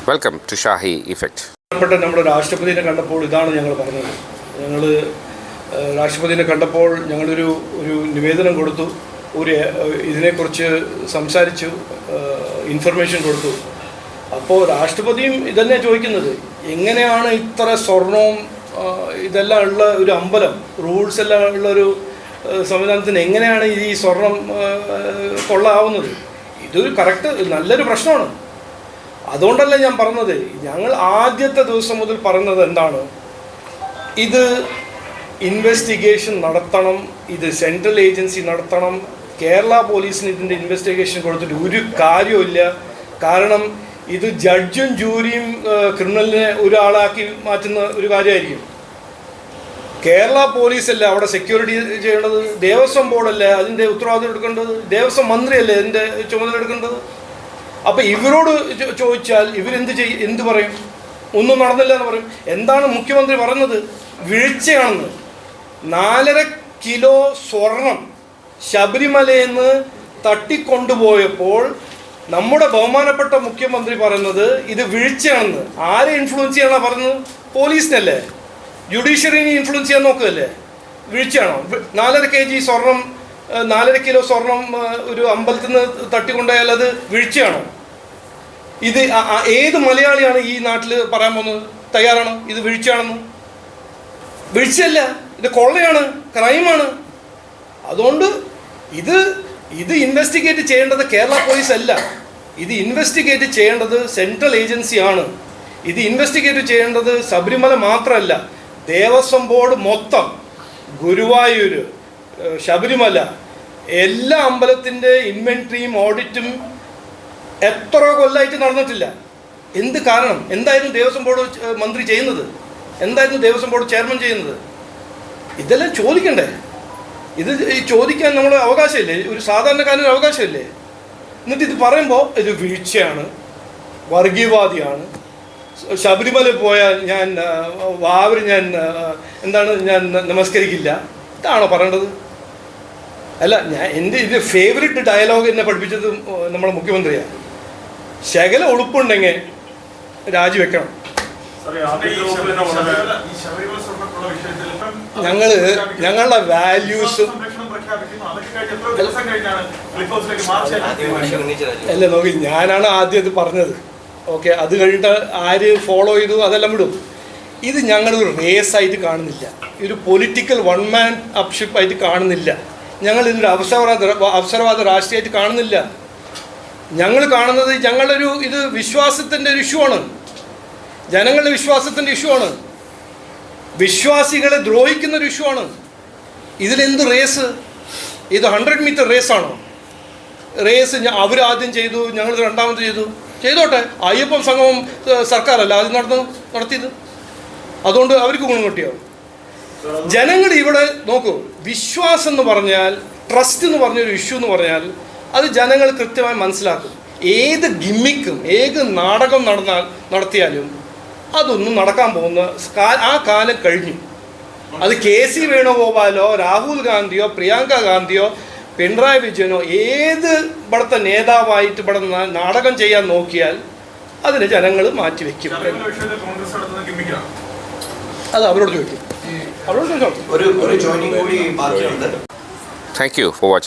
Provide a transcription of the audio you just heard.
Welcome to Shahi effect. നമ്മുടെ രാഷ്ട്രപതിയെ കണ്ടപ്പോൾ ഇതാണ് ഞങ്ങൾ പറഞ്ഞത്. ഞങ്ങൾ രാഷ്ട്രപതിയെ കണ്ടപ്പോൾ ഞങ്ങളൊരു നിവേദനം കൊടുത്തു, ഇതിനെക്കുറിച്ച് സംസാരിച്ചു, ഇൻഫർമേഷൻ കൊടുത്തു. അപ്പോൾ രാഷ്ട്രപതിയും ഇതന്നെ ചോദിക്കുന്നത്, എങ്ങനെയാണ് ഇത്ര സ്വർണവും ഇതെല്ലാം ഉള്ള ഒരു അമ്പലം, റൂൾസ് എല്ലാം ഉള്ളൊരു സംവിധാനത്തിന് എങ്ങനെയാണ് ഈ സ്വർണം കൊള്ളാവുന്നത്? ഇതൊരു കറക്റ്റ് നല്ലൊരു പ്രശ്നമാണ്. അതുകൊണ്ടല്ല ഞാൻ പറഞ്ഞത്. ഞങ്ങൾ ആദ്യത്തെ ദിവസം മുതൽ പറയുന്നത് എന്താണ്, ഇത് ഇൻവെസ്റ്റിഗേഷൻ നടത്തണം, ഇത് സെൻട്രൽ ഏജൻസി നടത്തണം. കേരള പോലീസിന് ഇതിൻ്റെ ഇൻവെസ്റ്റിഗേഷൻ കൊടുത്തിട്ട് ഒരു കാര്യമില്ല. കാരണം ഇത് ജഡ്ജും ജൂറിയും ക്രിമിനലിനെ ഒരാളാക്കി മാറ്റുന്ന ഒരു കാര്യമായിരിക്കും. കേരള പോലീസല്ലേ അവിടെ സെക്യൂരിറ്റി ചെയ്യേണ്ടത്, ദേവസ്വം ബോർഡല്ലേ അതിൻ്റെ ഉത്തരവാദിത്വം എടുക്കേണ്ടത്, ദേവസ്വം മന്ത്രിയല്ലേ അതിൻ്റെ ചുമതല എടുക്കേണ്ടത്. അപ്പോൾ ഇവരോട് ചോദിച്ചാൽ എന്ത് പറയും? ഒന്നും നടന്നില്ല എന്ന് പറയും. എന്താണ് മുഖ്യമന്ത്രി പറഞ്ഞത്? വീഴ്ചയാണെന്ന്. 4.5 കിലോ സ്വർണം ശബരിമലയിൽ നിന്ന് തട്ടിക്കൊണ്ടുപോയപ്പോൾ നമ്മുടെ ബഹുമാനപ്പെട്ട മുഖ്യമന്ത്രി പറയുന്നത് ഇത് വീഴ്ചയാണെന്ന്. ആരെ ഇൻഫ്ലുവൻസ് ചെയ്യാനാണ് പറഞ്ഞത്? പോലീസിനല്ലേ, ജുഡീഷ്യറിനെ ഇൻഫ്ലുവൻസ് ചെയ്യാൻ നോക്കുകയല്ലേ? വീഴ്ചയാണോ? 4.5 kg സ്വർണം, 4.5 കിലോ സ്വർണം ഒരു അമ്പലത്തിൽ നിന്ന് തട്ടിക്കൊണ്ടായാൽ അത് വീഴ്ചയാണോ? ഇത് ഏത് മലയാളിയാണ് ഈ നാട്ടിൽ പറയാൻ പോകുന്നത് തയ്യാറാണ് ഇത് വീഴ്ചയാണെന്ന്? വീഴ്ചയല്ല, ഇത് കൊള്ളയാണ്, ക്രൈമാണ്. അതുകൊണ്ട് ഇത് ഇൻവെസ്റ്റിഗേറ്റ് ചെയ്യേണ്ടത് കേരള പോലീസ് അല്ല. ഇത് ഇൻവെസ്റ്റിഗേറ്റ് ചെയ്യേണ്ടത് സെൻട്രൽ ഏജൻസിയാണ്. ഇത് ഇൻവെസ്റ്റിഗേറ്റ് ചെയ്യേണ്ടത് ശബരിമല മാത്രമല്ല, ദേവസ്വം ബോർഡ് മൊത്തം, ഗുരുവായൂർ, ശബരിമല, എല്ലാ അമ്പലത്തിൻ്റെ ഇൻവെൻട്രിയും ഓഡിറ്റും എത്ര കൊല്ലമായിട്ട് നടന്നിട്ടില്ല. എന്ത് കാരണം? എന്തായിരുന്നു ദേവസ്വം ബോർഡ് മന്ത്രി ചെയ്യുന്നത്? എന്തായിരുന്നു ദേവസ്വം ബോർഡ് ചെയർമാൻ ചെയ്യുന്നത്? ഇതെല്ലാം ചോദിക്കണ്ടേ? ഇത് ചോദിക്കാൻ നമ്മൾ അവകാശമില്ലേ? ഒരു സാധാരണക്കാരന് അവകാശമില്ലേ? എന്നിട്ട് ഇത് പറയുമ്പോൾ ഇത് വീഴ്ചയാണ്, വർഗീയവാദിയാണ്, ശബരിമല പോയാൽ ഞാൻ ഞാൻ നമസ്കരിക്കില്ല, ഇതാണോ പറയേണ്ടത്? അല്ല, എൻ്റെ ഫേവറേറ്റ് ഡയലോഗ് എന്നെ പഠിപ്പിച്ചത് നമ്മുടെ മുഖ്യമന്ത്രിയാണ്. ശകല ഉളുപ്പുണ്ടെങ്കിൽ രാജിവെക്കണം. ഞങ്ങളുടെ വാല്യൂസ് അല്ല നോക്കി, ഞാനാണ് ആദ്യം ഇത് പറഞ്ഞത്. ഓക്കെ, അത് കഴിഞ്ഞിട്ട് ആര് ഫോളോ ചെയ്തു അതെല്ലാം വിടും. ഇത് ഞങ്ങളൊരു റേസായിട്ട് കാണുന്നില്ല, ഒരു പൊളിറ്റിക്കൽ വൺ മാൻ അപ്ഷിപ്പ് ആയിട്ട് കാണുന്നില്ല, ഞങ്ങൾ ഇതൊരു അവസരവാദ രാഷ്ട്രീയമായിട്ട് കാണുന്നില്ല. ഞങ്ങൾ കാണുന്നത് ഇത് വിശ്വാസത്തിൻ്റെ ഒരു ഇഷ്യൂ ആണ്, ജനങ്ങളുടെ വിശ്വാസത്തിൻ്റെ ഇഷ്യൂ ആണ്, വിശ്വാസികളെ ദ്രോഹിക്കുന്നൊരു ഇഷ്യൂ ആണ്. ഇതിലെന്ത് റേസ്? ഇത് 100 മീറ്റർ റേസാണോ? റേസ് അവരാദ്യം ചെയ്തു, ഞങ്ങൾ രണ്ടാമത് ചെയ്തോട്ടെ. അയ്യപ്പൻ സംഗമം സർക്കാരല്ല ആദ്യം നടത്തിയത്, അതുകൊണ്ട് അവർക്ക് ഗുണം കിട്ടിയാവും. ജനങ്ങൾ ഇവിടെ നോക്കൂ, വിശ്വാസം എന്ന് പറഞ്ഞാൽ, ട്രസ്റ്റ് എന്ന് പറഞ്ഞൊരു ഇഷ്യൂ എന്ന് പറഞ്ഞാൽ അത് ജനങ്ങൾ കൃത്യമായി മനസ്സിലാക്കും. ഏത് ഗിമ്മിക്കും ഏത് നാടകം നടത്തിയാലും അതൊന്നും നടക്കാൻ പോകുന്ന ആ കാലം കഴിഞ്ഞു. അത് KC വേണുഗോപാലോ രാഹുൽ ഗാന്ധിയോ പ്രിയങ്ക ഗാന്ധിയോ പിണറായി വിജയനോ ഏത് ഇവിടുത്തെ നേതാവായിട്ട് ഇവിടെ നാടകം ചെയ്യാൻ നോക്കിയാൽ അതിന് ജനങ്ങൾ മാറ്റിവെക്കും. അത് അവരോട് ചോദിക്കും. Thank you for watching.